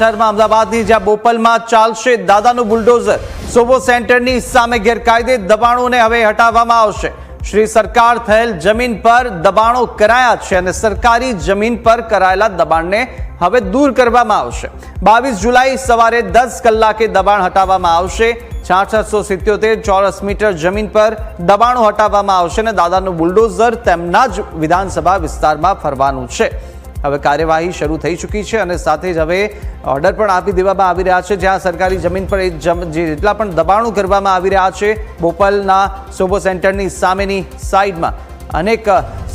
સમાચારમાં અમદાવાદની જ્યાં બોપલમાં ચાલશે દાદાનું બુલડોઝર। સોબો સેન્ટરની સામે ગેરકાયદે દબાણોને હવે હટાવવામાં આવશે। શ્રી સરકાર થયેલ જમીન પર દબાણો કરાયા છે અને સરકારી જમીન પર કરાયેલા દબાણને હવે દૂર કરવામાં આવશે। 22 જુલાઈ સવારે 10 કલાકે દબાણ હટાવવામાં આવશે। 6677 ચોરસ મીટર જમીન પર દબાણો હટાવવામાં આવશે અને દાદાનું બુલડોઝર તેમના જ વિધાનસભા વિસ્તારમાં ફરવાનું છે। હવે કાર્યવાહી શરૂ થઈ ચૂકી છે અને સાથે જ હવે ઓર્ડર પણ આપી દેવામાં આવી રહ્યા છે, જ્યાં સરકારી જમીન પર જેટલા પણ દબાણો કરવામાં આવી રહ્યા છે બોપલના સોબો સેન્ટરની સામેની સાઈડમાં અનેક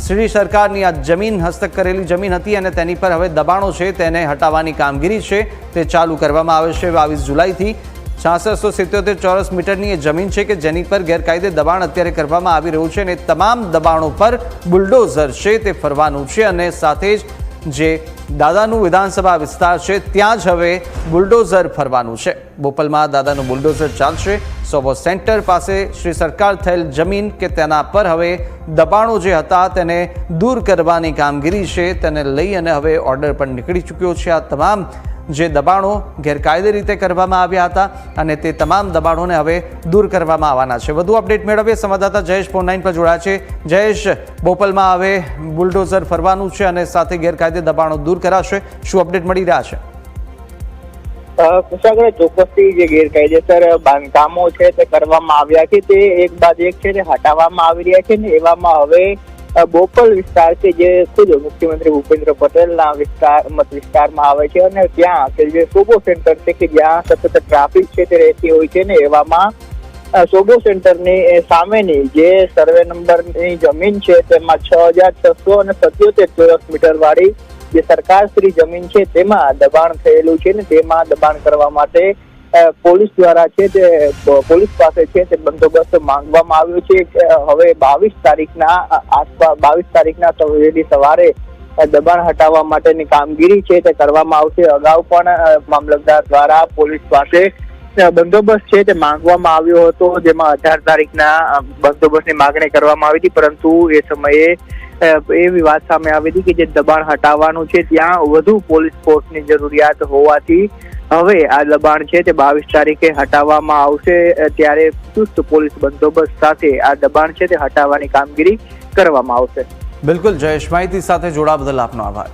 શ્રી સરકારની આ જમીન હસ્તક કરેલી જમીન હતી અને તેની પર હવે દબાણો છે તેને હટાવવાની કામગીરી છે તે ચાલુ કરવામાં આવે છે। 22 જુલાઈથી 6677 ચોરસ મીટરની એ જમીન છે કે જેની પર ગેરકાયદે દબાણ અત્યારે કરવામાં આવી રહ્યું છે અને તમામ દબાણો પર બુલડોઝર છે તે ફરવાનું છે અને સાથે જ જે દાદાનું વિધાનસભા વિસ્તાર છે ત્યાં જ હવે બુલડોઝર ફરવાનું છે। બોપલમાં દાદાનું બુલડોઝર ચાલશે। સોબો સેન્ટર પાસે શ્રી સરકાર થયેલ જમીન કે તેના પર હવે દબાણો જે હતા તેને દૂર કરવાની કામગીરી છે તેને લઈ અને હવે ઓર્ડર પણ નીકળી ચૂક્યો છે। આ તમામ જે દબાણો ગેરકાયદે રીતે કરવામાં આવ્યા હતા અને તે તમામ દબાણોને હવે દૂર કરવામાં આવવાના છે। વધુ અપડેટ મેળવીએ સંવાદદાતા જયેશ ફોન લાઈન પર જોડાયા છે। જયેશ, બોપલમાં હવે બુલડોઝર ફરવાનું છે અને સાથે ગેરકાયદે દબાણો દૂર કરાશે, શું અપડેટ મળી રહ્યા છે? કુશાગ્ર ચોક્કસથી જે ગેરકાયદેસર બાંધકામો છે તે કરવામાં આવ્યા છે તે એક બાદ એક છે તે હટાવવામાં આવી રહ્યા છે ને એવામાં હવે બોપલ વિસ્તાર છે જે ખુદ મુખ્યમંત્રી ભૂપેન્દ્ર પટેલના મત વિસ્તારમાં આવે છે અને ત્યાં કે જે સોબો સેન્ટર છે કે જ્યાં સતત ટ્રાફિક છે તે રહેતી હોય છે ને એવામાં સોબો સેન્ટરની સામેની જે સર્વે નંબરની જમીન છે તેમાં 6677 ચોરસ મીટર વાળી જે સરકારશ્રી જમીન છે તેમાં દબાણ થયેલું છે ને તેમાં દબાણ કરવા માટે પોલીસ દ્વારા છે તે પોલીસ પાસે છે તે બંદોબસ્ત માંગવામાં આવ્યો છે। હવે 22 તારીખના વહેલી સવારે દબાણ હટાવવા માટેની કામગીરી છે તે કરવામાં આવશે। અગાઉ પણ મામલતદાર દ્વારા પોલીસ પાસે બંદોબસ્ત છે તે માંગવામાં આવ્યો હતો, જેમાં 18 તારીખના બંદોબસ્તની માંગણી કરવામાં આવી હતી, પરંતુ એ સમયે એવી વાત સામે આવી હતી કે જે દબાણ હટાવવાનું છે ત્યાં વધુ પોલીસ ફોર્સની જરૂરિયાત હોવાથી હવે આ દબાણ છે તે 22 તારીખે હટાવવામાં આવશે। ત્યારે ચુસ્ત પોલીસ બંદોબસ્ત સાથે આ દબાણ છે તે હટાવવાની કામગીરી કરવામાં આવશે। બિલકુલ જયેશ, માહિતી સાથે જોડાવા બદલ આપનો આભાર।